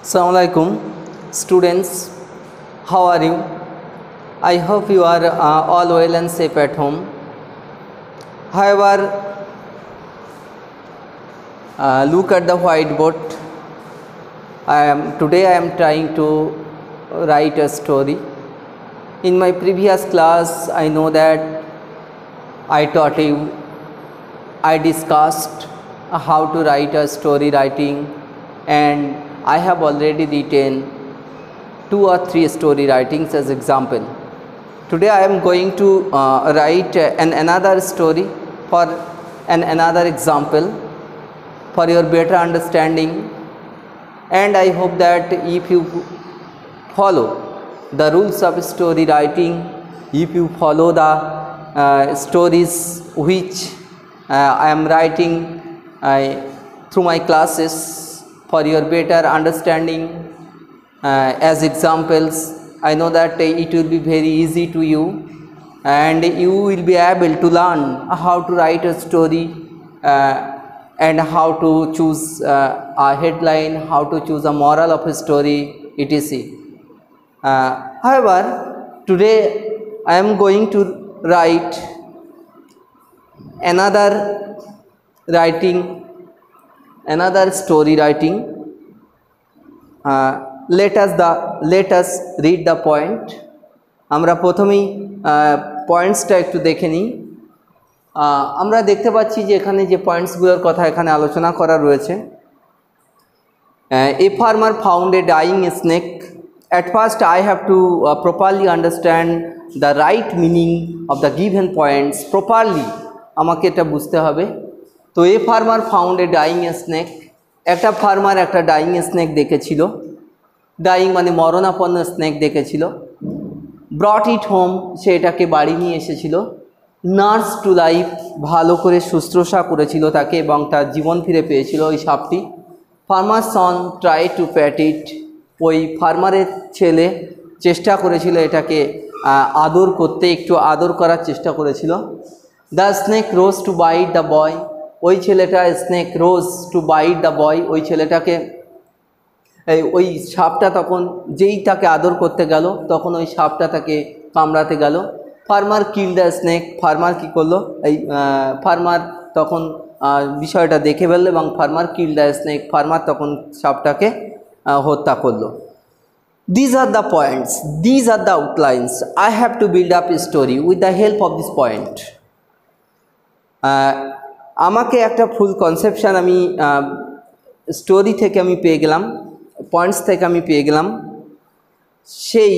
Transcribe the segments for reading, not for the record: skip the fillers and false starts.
Assalamu alaikum, students. How are you? I hope you are all well and safe at home. However, look at the whiteboard. Today I am trying to write a story. In my previous class, I know that I taught you, I discussed how to write a story writing, and I have already written 2 or 3 story writings as example. Today I am going to write another story for another example for your better understanding, and I hope that if you follow the rules of story writing, if you follow the stories which I am writing through my classes for your better understanding as examples, I know that it will be very easy to you, and you will be able to learn how to write a story and how to choose a headline, how to choose a moral of a story, etc. However, today I am going to write another story writing. Let us read the point. আমরা প্রথমেই পয়েন্টসটা একটু দেখে নিই। আমরা দেখতে পাচ্ছি যে এখানে যে পয়েন্টসগুলোর কথা এখানে আলোচনা করা রয়েছে। A farmer found a dying snake. At first I have to properly understand the right meaning of the given points properly. আমাকে এটা বুঝতে হবে। তো a farmer found a dying snake. একটা ফার্মার একটা ডাইং স্নেক দেখেছিল। ডাইং মানে মরণাপন্ন snake দেখেছিল। ব্রট ইট হোম, সে এটাকে বাড়ি নিয়ে এসেছিল। নার্স টু লাইফ, ভালো করে শুশ্রূষা করেছিল তাকে এবং তার জীবন ফিরে পেয়েছিল ওই সাপটি। Farmer son try to pat ইট, ওই ফার্মারের ছেলে চেষ্টা করেছিল এটাকে আদর করতে, একটু আদর করার চেষ্টা করেছিল। The snake rose two byte the boy, ওই ছেলেটা snake rose two byte the boy, ওই ছেলেটাকে ওই সাপটা তখন যেই তাকে আদর করতে গেল তখন ওই সাপটা তাকে কামড়াতে গেল। Farmer kill the snake, farmer কী করলো, এই ফার্মার তখন বিষয়টা দেখে ফেললো এবং farmer kill the snake, farmer তখন সাপটাকে হত্যা করলো। These are the points, these are the outlines. I have to build up a story with the help of this point. আমাকে একটা ফুল কনসেপশন আমি স্টোরি থেকে আমি পেয়ে গেলাম, পয়েন্টস থেকে আমি পেয়ে গেলাম। সেই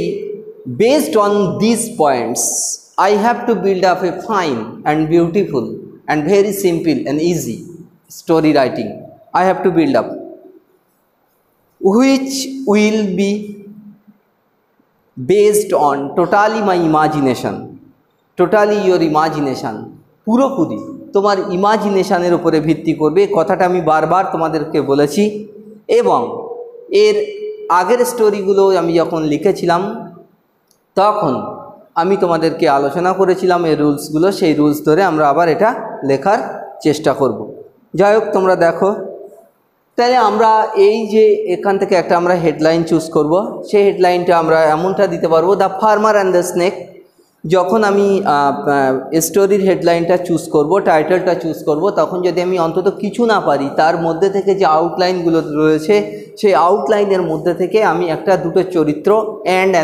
based on this points I have to build up A fine and beautiful and very simple and easy story writing I have to build up, which will be based on totally my imagination, totally your imagination, পুরোপুরি তোমার ইমাজিনেশানের উপরে ভিত্তি করবে। কথাটা আমি বারবার তোমাদেরকে বলেছি এবং এর আগের স্টোরিগুলো আমি যখন লিখেছিলাম তখন আমি তোমাদেরকে আলোচনা করেছিলাম এই রুলসগুলো, সেই রুলস ধরে আমরা আবার এটা লেখার চেষ্টা করব। যাই হোক, তোমরা দেখো তাহলে আমরা এই যে এখান থেকে একটা আমরা হেডলাইন চুজ করব, সেই হেডলাইনটা আমরা এমনটা দিতে পারবো, the farmer and the snake. যখন আমি স্টোরির হেডলাইনটা চুজ করব, টাইটেলটা চুজ করব, তখন যদি আমি অন্তত কিছু না পারি তার মধ্যে থেকে যে আউটলাইনগুলো রয়েছে সেই আউটলাইনের মধ্যে থেকে আমি একটা দুটো চরিত্র অ্যান্ড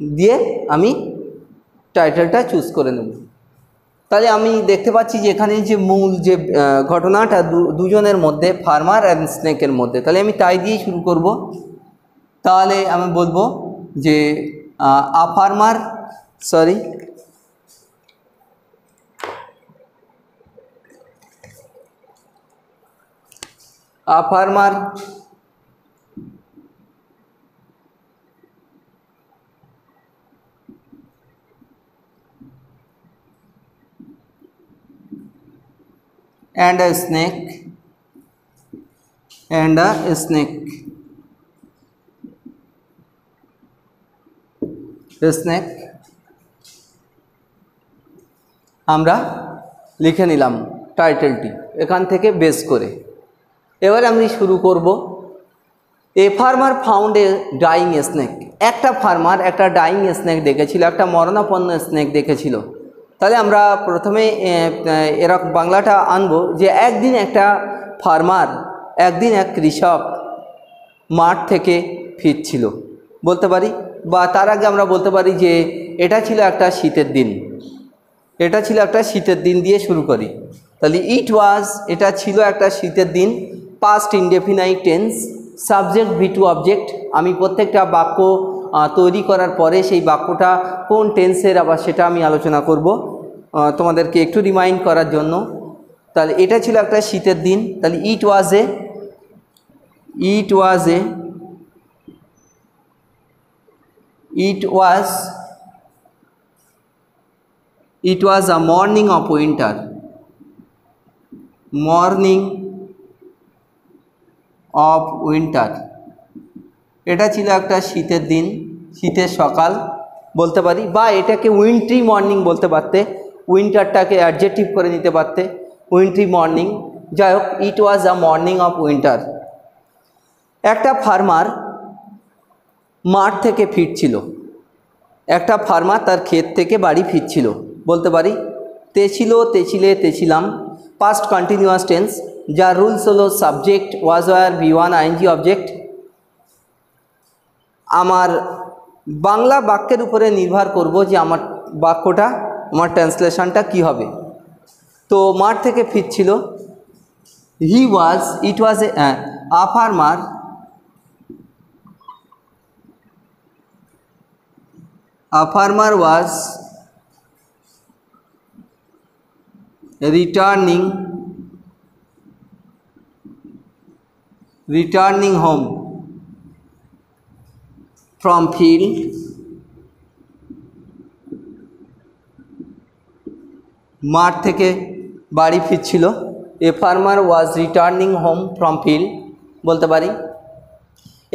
দিয়ে আমি টাইটেলটা চুজ করে নেব। তাহলে আমি দেখতে পাচ্ছি যে এখানে যে মূল যে ঘটনাটা দুজনের মধ্যে, ফার্মার অ্যান্ড স্নেকের মধ্যে, তাহলে আমি তাই দিয়েই শুরু করব। তাহলে আমি বলবো যে a farmer and a snake snake আমরা লিখে নিলাম টাইটেলটি এখান থেকে বেস করে। এবারে আমি শুরু করব এ farmer found a dying snake, একটা ফার্মার একটা ডাইং স্নেক দেখেছিল, একটা মরণাপন্ন স্নেক দেখেছিল। তাহলে আমরা প্রথমে এরকম বাংলাটা আনবো যে একদিন একটা ফার্মার, একদিন এক কৃষক মাঠ থেকে ফিরছিল বলতে পারি, বা তার আগে আমরা বলতে পারি যে এটা ছিল একটা শীতের দিন, এটা ছিল একটা শীতের দিন দিয়ে শুরু করি। তাহলে ইট ওয়াজ, এটা ছিল একটা শীতের দিন, past indefinite tense, subject V two object. আমি প্রত্যেকটা বাক্য তৈরি করার পরে সেই বাক্যটা কোন টেন্সের আবার সেটা আমি আলোচনা করব তোমাদেরকে একটু রিমাইন্ড করার জন্য। তাহলে এটা ছিল একটা শীতের দিন, তাহলে ইট ওয়াজ a morning of winter, এটা ছিল একটা শীতের দিন, শীতের সকাল বলতে পারি, বা এটাকে উইন্ট্রি মর্নিং বলতে পারতে, উইন্টারটাকে অ্যাডজেক্টিভ করে নিতে পারতে, উইন্ট্রি মর্নিং। যাই হোক, ইট was a morning of winter. একটা ফার্মার মাঠ থেকে ফিরছিল, একটা ফার্মার তার ক্ষেত থেকে বাড়ি ফিরছিল বলতে পারি। তেছিলাম, পাস্ট কন্টিনিউয়াস টেন্স, যার রুলস হলো subject was were V1 ING object. আমার বাংলা বাক্যের উপরে নির্ভর করব যে আমার বাক্যটা, আমার ট্রান্সলেশনটা কি হবে। তো মাঠ থেকে ফিরছিল, it was a farmer was returning home from field, মাঠ থেকে বাড়ি ফিরছিল। A farmer was returning home from field বলতে পারি।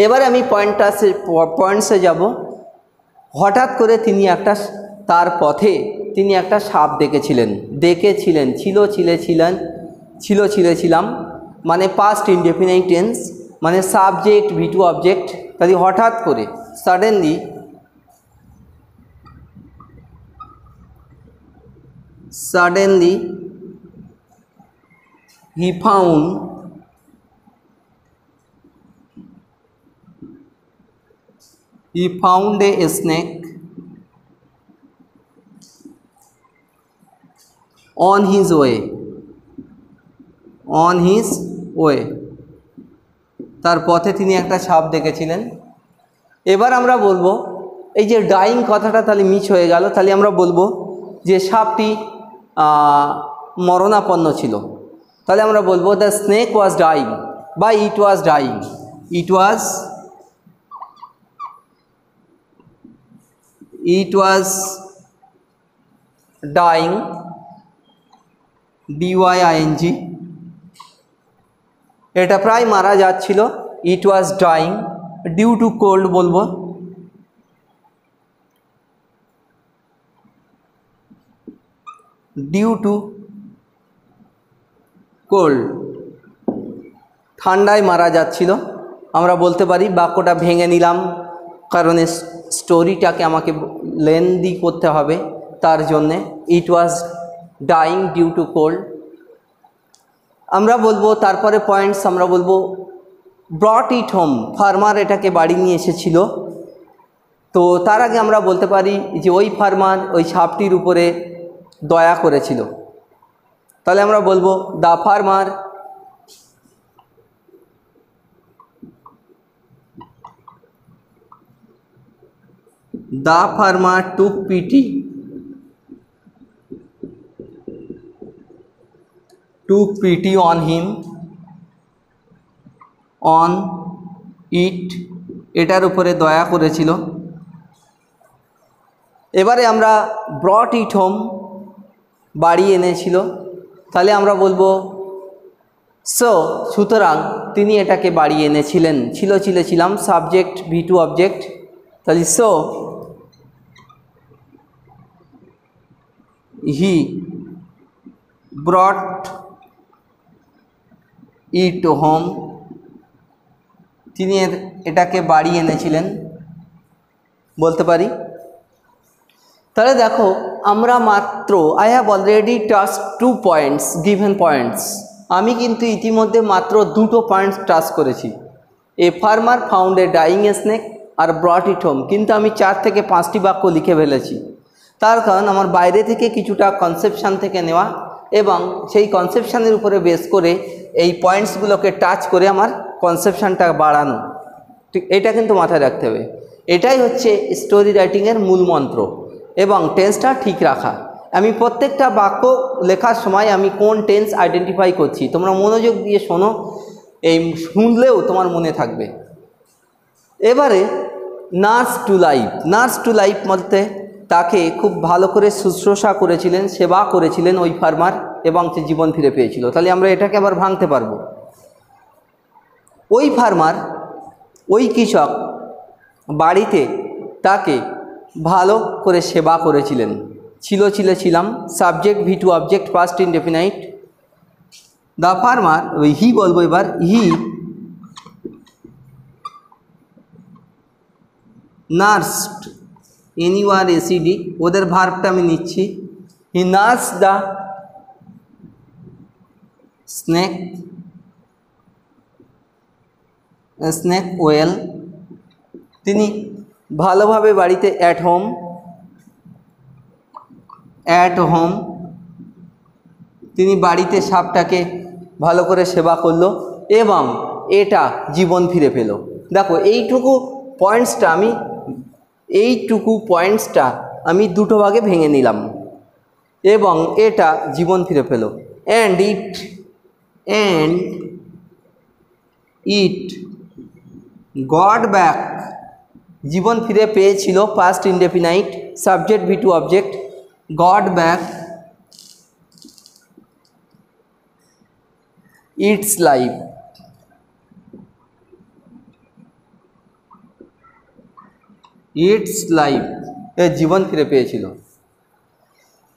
এবারে আমি পয়েন্টসে যাব। হঠাৎ করে তার পথে তিনি একটা সাপ দেখেছিলেন, ছিলাম মানে পাস্ট ইনডেফিনাইট টেন্স, মানে সাবজেক্ট V2 অবজেক্ট। তাহলে হঠাৎ করে, suddenly he found a snake on his way, তার পথে তিনি একটা সাপ দেখেছিলেন। এবার আমরা বলবো, এই যে ডাইং কথাটা তাহলে মিস হয়ে গেল, তাহলে আমরা বলবো যে সাপটি মরণাপন্ন ছিল। তাহলে আমরা বলবো দ্য স্নেক ওয়াজ ডাইং বা it was dying. It was dying, DYING, এটা প্রায় মারা যাচ্ছিল। It was dying due to cold বলবো, ডিউ টু কোল্ড, ঠান্ডায় মারা যাচ্ছিল আমরা বলতে পারি। বাক্যটা ভেঙে নিলাম কারণ স্টোরিটাকে আমাকে লেন্দি করতে হবে, তার জন্যে ইট was dying due to cold. আমরা বলবো তারপরে পয়েন্টস, আমরা বলবো ব্রট ইট হোম, ফার্মার এটাকে বাড়ি নিয়ে এসেছিল। তো তার আগে আমরা বলতে পারি যে ওই ফার্মার ওই সাপটির উপরে দয়া করেছিল। তাহলে আমরা বলবো the farmer took pity on him, on it, এটার উপরে দয়া করেছিল। এবারে আমরা ব্রট ইট হোম, বাড়ি এনেছিল। তাহলে আমরা বলবো সুতরাং তিনি এটাকে বাড়ি এনেছিলেন, ছিলাম সাবজেক্ট V2 অবজেক্ট। তাহলে he brought it home তিনি এটাকে বাড়ি এনেছিলেন বলতে পারি। তাহলে দেখো আমরা মাত্র I have already touch 2 points given points, আমি কিন্তু ইতিমধ্যে মাত্র 2টো পয়েন্টস টাচ করেছি। A farmer found a dying snake আর ব্রট ইট হোম, কিন্তু আমি 4 থেকে 5টি বাক্য লিখে ফেলেছি। তার কারণ আমার বাইরে থেকে কিছুটা কনসেপশান থেকে নেওয়া এবং সেই কনসেপশানের উপরে বেস করে এই পয়েন্টসগুলোকে টাচ করে আমার কনসেপশানটা বাড়ানো, ঠিক এটা কিন্তু মাথায় রাখতে হবে। এটাই হচ্ছে স্টোরি রাইটিংয়ের মূল মন্ত্র এবং টেন্সটা ঠিক রাখা। আমি প্রত্যেকটা বাক্য লেখার সময় আমি কোন টেন্স আইডেন্টিফাই করছি, তোমরা মনোযোগ দিয়ে শোনো, এই শুনলেও তোমার মনে থাকবে। এবারে nurse to life, nurse to life বলতে তাকে খুব ভালো করে শুশ্রূষা করেছিলেন, সেবা করেছিলেন ওই ফার্মার এবং সে জীবন ফিরে পেয়েছিল। তাহলে আমরা এটাকে আবার ভাঙতে পারবো। ওই ফার্মার, ওই কৃষক বাড়িতে তাকে ভালো করে সেবা করেছিলেন। ছিলাম, subject V two object past indefinite. The farmer, ওই হি বলবো এবার, হি নার্সড, NURSED, ওদের ভার্বটা আমি নিচ্ছি। হি নার্স দ্য স্নেক ওয়েল, তিনি ভালোভাবে বাড়িতে অ্যাট হোম তিনি বাড়িতে সাপটাকে ভালো করে সেবা করলো এবং এটা জীবন ফিরে পেল। দেখো এইটুকু পয়েন্টসটা আমি 2টো ভাগে ভেঙে নিলাম এবং এটা জীবন ফিরে পেল। অ্যান্ড ইট গট ব্যাক, জীবন ফিরে পেয়েছিল, past indefinite, subject V two object, got back its life. জীবন ফিরে পেয়েছিল।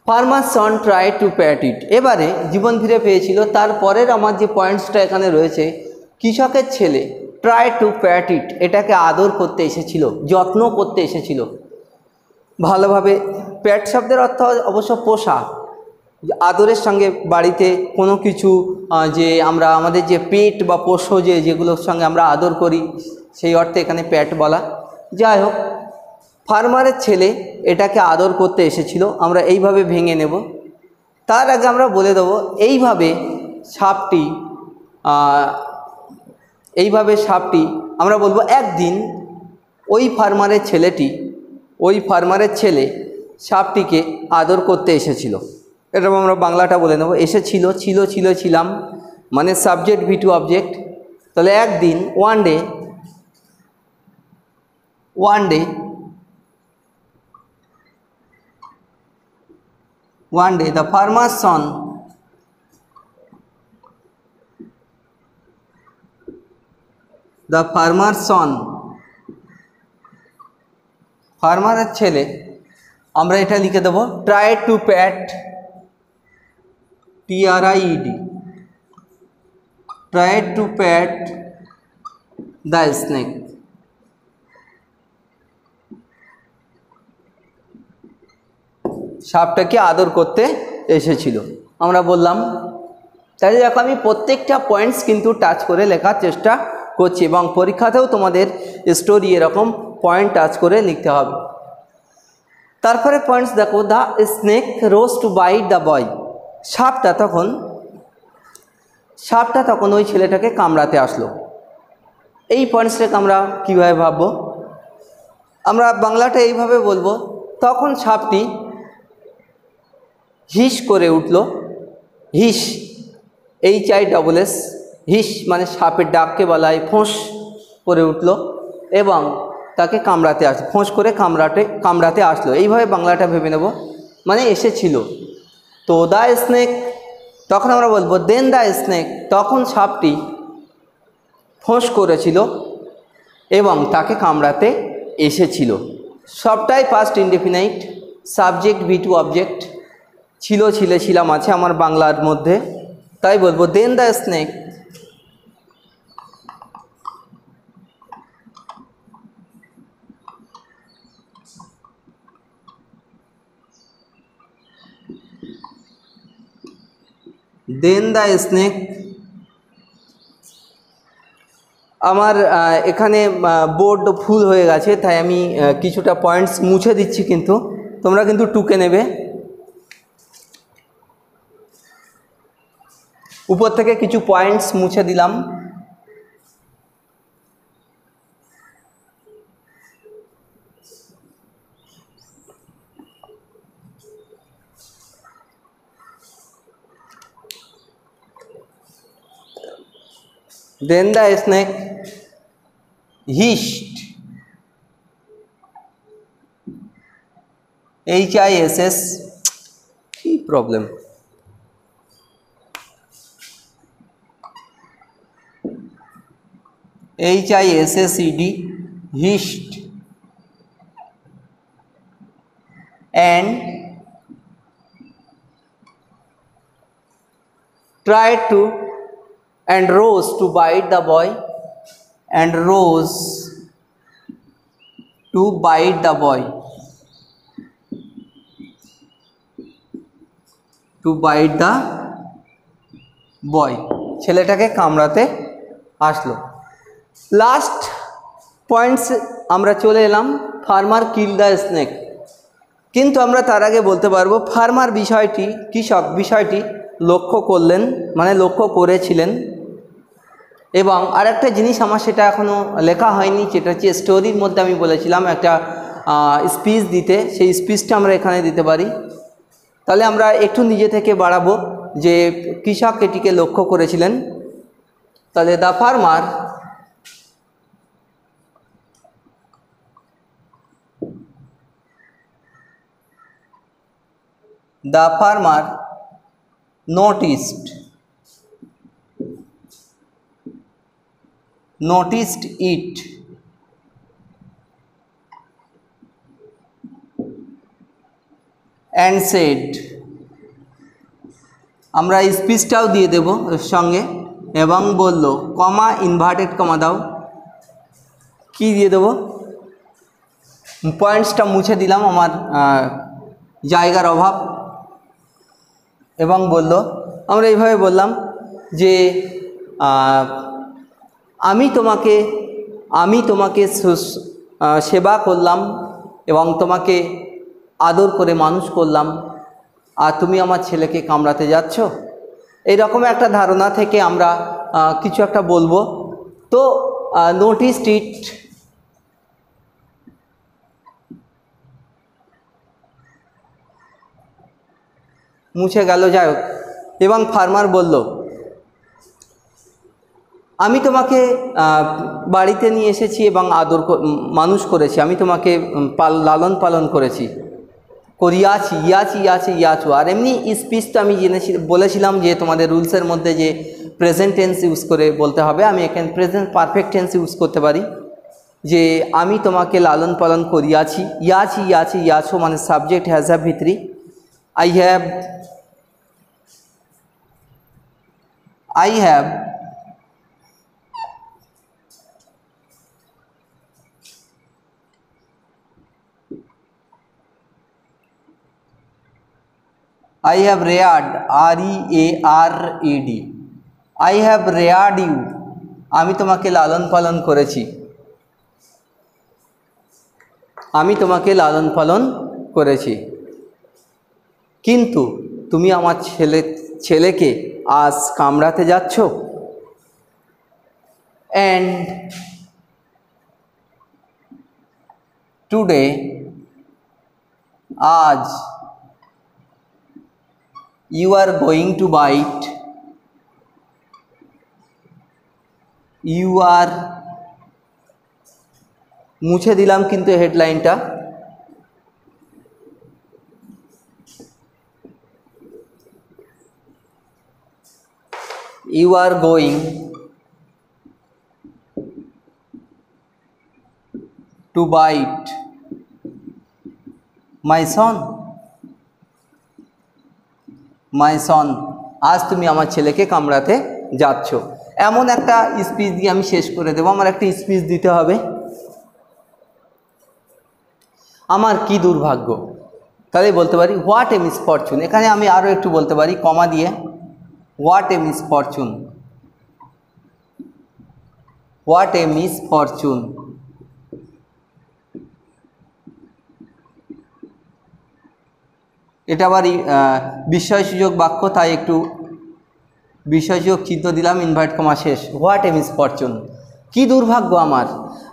Farmer son try to pat it, এবারে জীবন ফিরে পেয়েছিল, তারপরের আমার যে পয়েন্টসটা এখানে রয়েছে, কৃষকের ছেলে ট্রাই টু প্যাট ইট, এটাকে আদর করতে এসেছিল, যত্ন করতে এসেছিল ভালোভাবে। প্যাট শব্দের অর্থ অবশ্য পোষা, আদরের সঙ্গে বাড়িতে কোনো কিছু যে আমরা আমাদের যে পেট বা পোষ্য যেগুলোর সঙ্গে আমরা আদর করি, সেই অর্থে এখানে প্যাট বলা। যাই হোক, ফার্মারের ছেলে এটাকে আদর করতে এসেছিল, আমরা এইভাবে ভেঙে নেব। তার আগে আমরা বলে দেবো এইভাবে সাপটি আমরা বলবো একদিন ওই ফার্মারের ছেলে সাপটিকে আদর করতে এসেছিল। এটা আমরা বাংলাটা বলে নেব। এসেছিল, ছিলাম মানে সাবজেক্ট ভি টু অবজেক্ট। তাহলে একদিন one day the farmer's son ফার্মারের ছেলে, আমরা এটা লিখে দেবো try to pat, TRIED, try to pat the snake. সাপটাকে আদর করতে এসেছিল আমরা বললাম। তাই দেখো আমি প্রত্যেকটা পয়েন্টস কিন্তু টাচ করে লেখার চেষ্টা করছি এবং পরীক্ষাতেও তোমাদের স্টোরি এরকম পয়েন্ট টাচ করে লিখতে হবে। তারপরে পয়েন্টস দেখো, the snake rose two byte the boy, সাপটা তখন ওই ছেলেটাকে কামড়াতে আসলো। এই পয়েন্টসটাকে আমরা কীভাবে ভাববো, আমরা বাংলাটা এইভাবে বলবো, তখন সাপটি হিস করে উঠল, হিস HISS, হিস মানে সাপের ডাককে বলা হয়, ফোঁস করে উঠল এবং তাকে কামড়াতে আসলো, ফোঁস করে কামড়াতে আসলো, এইভাবে বাংলাটা ভেবে নেব, মানে এসেছিল। তো দ্য স্নেক, তখন আমরা বলবো দেন দ্য স্নেক, তখন সাপটি ফোঁস করেছিল এবং তাকে কামড়াতে এসেছিল। সবটাই past indefinite, subject V two object, ছিলাম আছে আমার বাংলার মধ্যে, তাই বলবো then the snake then the snake, আমার এখানে বোর্ড ফুল হয়ে গেছে, তাই আমি কিছুটা পয়েন্টস মুছে দিচ্ছি, কিন্তু তোমরা কিন্তু টুকে নেবে। উপর থেকে কিছু পয়েন্টস মুছে দিলাম। Then the snake hissed, HISS, কি problem, HISSED, hissed, and tried to and rose to bite the boy, and rose to bite the boy, to bite the boy, ছেলেটাকে কামড়াতে আসলো। লাস্ট পয়েন্টস আমরা চলে এলাম, ফার্মার কিল দ্য স্নেক। কিন্তু আমরা তার আগে বলতে পারবো ফার্মার বিষয়টি, কৃষক বিষয়টি লক্ষ্য করলেন, মানে লক্ষ্য করেছিলেন। এবং আরেকটা জিনিস আমার সেটা এখনও লেখা হয়নি, যেটা হচ্ছে স্টোরির মধ্যে আমি বলেছিলাম একটা স্পিচ দিতে, সেই স্পিচটা আমরা এখানে দিতে পারি। তাহলে আমরা একটু নিজে থেকে বাড়াবো যে কৃষক এটিকে লক্ষ্য করেছিলেন। তাহলে the farmer noticed it and said, আমরা স্পিচটাও দিয়ে দেব এর সঙ্গে, এবং বলল, কমা ইনভার্টেড কমা দাও, কি দিয়ে দেব, পয়েন্টসটা মুছে দিলাম আমার জায়গার অভাব, এবং বলল, আমরা এইভাবে বললাম যে আমি তোমাকে সেবা করলাম এবং তোমাকে আদর করে মানুষ করলাম, আর তুমি আমার ছেলেকে কামড়াতে যাচ্ছ। এইরকম একটা ধারণা থেকে আমরা কিছু একটা বলবো। তো নোটিসড ইট, মুছে গেল, যাই হোক। এবং ফার্মার বলল, আমি তোমাকে বাড়িতে নিয়ে এসেছি এবং আদর মানুষ করেছি, আমি তোমাকে লালন পালন করেছি, করিয়াছি, ইয়াচু। আর এমনি স্পিচ তো আমি বলেছিলাম যে তোমাদের রুলসের মধ্যে যে প্রেজেন্ট টেন্স ইউজ করে বলতে হবে। আমি এখানে প্রেজেন্ট পারফেক্ট টেন্স ইউজ করতে পারি, যে আমি তোমাকে লালন পালন করিয়াছি। ইয়াচু মানে সাবজেক্ট হ্যাজ হ্যাভ ভিতরি, I have reared, REARED, I have reared you, আমি তোমাকে লালন পালন করেছি, আমি তোমাকে লালন পালন করেছি, কিন্তু তুমি আমার ছেলেকে আজ কামড়াতে যাচ্ছ। And today, আজ, you are going to bite, you are, মুছে দিলাম কিন্তু হেডলাইনটা, you are going to bite my son, আজ তুমি আমার ছেলেকে কামড়াতে যাচ্ছ। এমন একটা স্পিচ দিয়ে আমি শেষ করে দেবো। আমার একটা স্পিচ দিতে হবে, আমার কি দুর্ভাগ্য। তাহলে বলতে পারি হোয়াট এ মিসফরচুন। এখানে আমি আরও একটু বলতে পারি কমা দিয়ে, What a misfortune. What a misfortune. এটা আবার বিস্ময়সূচক বাক্য, তাই একটু বিস্ময়সূচক চিহ্ন দিলাম, ইনভার্ট কমা শেষ। হোয়াট এ মিসফরচুন, কী দুর্ভাগ্য আমার,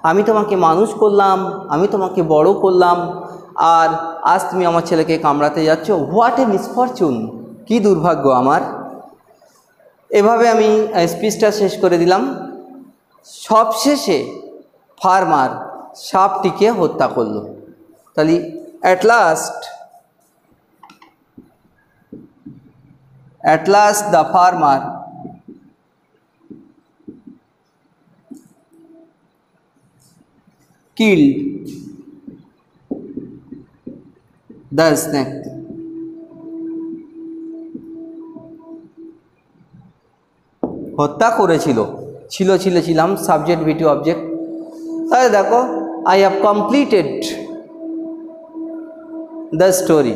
আমি তোমাকে মানুষ করলাম, আমি তোমাকে বড় করলাম, আর আজ তুমি আমার ছেলেকে কামড়াতে যাচ্ছ। হোয়াট এ মিসফরচুন, কী দুর্ভাগ্য আমার। এভাবে আমি স্পিচটা শেষ করে দিলাম। সবশেষে ফার্মার সাপটিকে হত্যা করলো। তাহলে at last the farmer killed the snake. হত্যা করেছিল, ছিলাম সাবজেক্ট ভিটি অবজেক্ট। তাহলে দেখো, I have completed the story.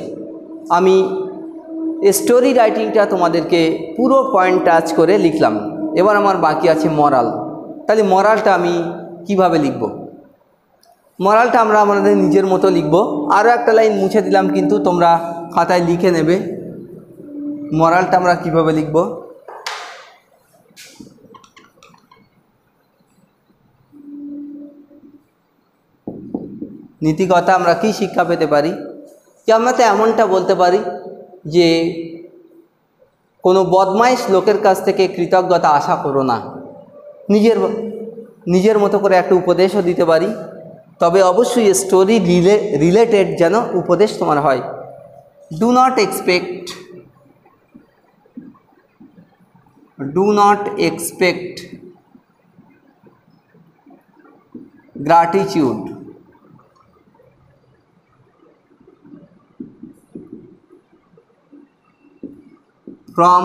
আমি স্টোরি রাইটিংটা তোমাদেরকে পুরো পয়েন্ট টাচ করে লিখলাম। এবার আমার বাকি আছে মরাল। তাহলে মরালটা আমি কিভাবে লিখব? মরালটা আমরা আমাদের নিজের মতো লিখব। আরও একটা লাইন মুছে দিলাম, কিন্তু তোমরা খাতায় লিখে নেবে মরালটা আমরা কিভাবে লিখব। নীতিকথা আমরা কি শিক্ষা পেতে পারি? কি আমরা তো এমনটা বলতে পারি যে কোনো বদমাইশ লোকের কাছ থেকে কৃতজ্ঞতা আশা করো না। নিজের মতো করে একটা উপদেশও দিতে পারি, তবে অবশ্যই স্টোরি রিলেটেড যেন উপদেশ তোমার হয়। Do not expect gratitude from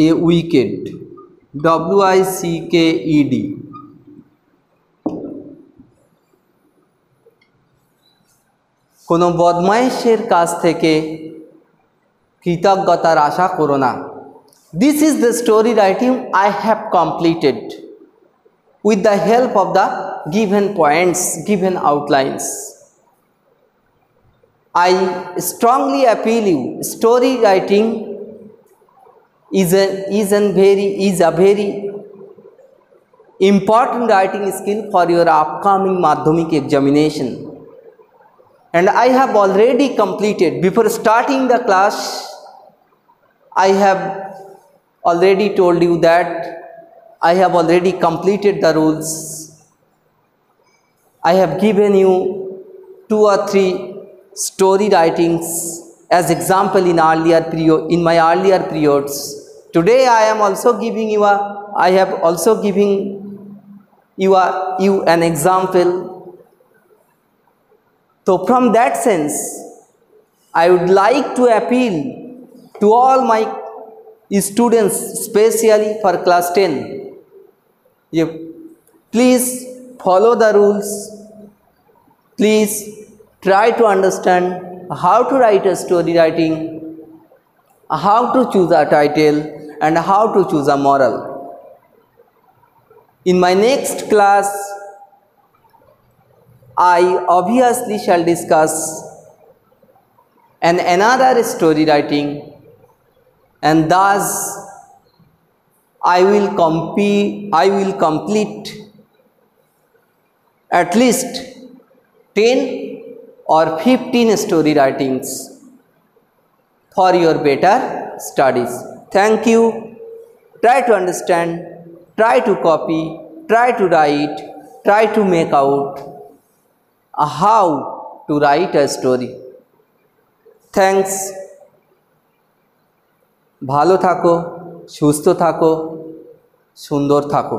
a wicked, wicked, কোনো বদমাইশের কাছ থেকে কৃতজ্ঞতার আশা করো না। This is the story writing I have completed with the help of the given points, given outlines. I strongly appeal you, story writing is a very important writing skill for your upcoming Madhyamik examination. And I have already completed, before starting the class, I have already told you that I have already completed the rules. I have given you 2 or 3 story writings as example in my earlier periods. Today I have also given you an example. So from that sense, I would like to appeal to all my students, especially for class 10. Please follow the rules. Please try to understand how to write a story writing, how to choose a title, and how to choose a moral. In my next class, I obviously shall discuss another story writing, and thus I will complete at least 10 or 15 story writings for your better studies. Thank you. Try to understand, try to copy, try to write, try to make out how to write a story. Thanks. ভালো থাকো, সুস্থ থাকো, সুন্দর থাকো।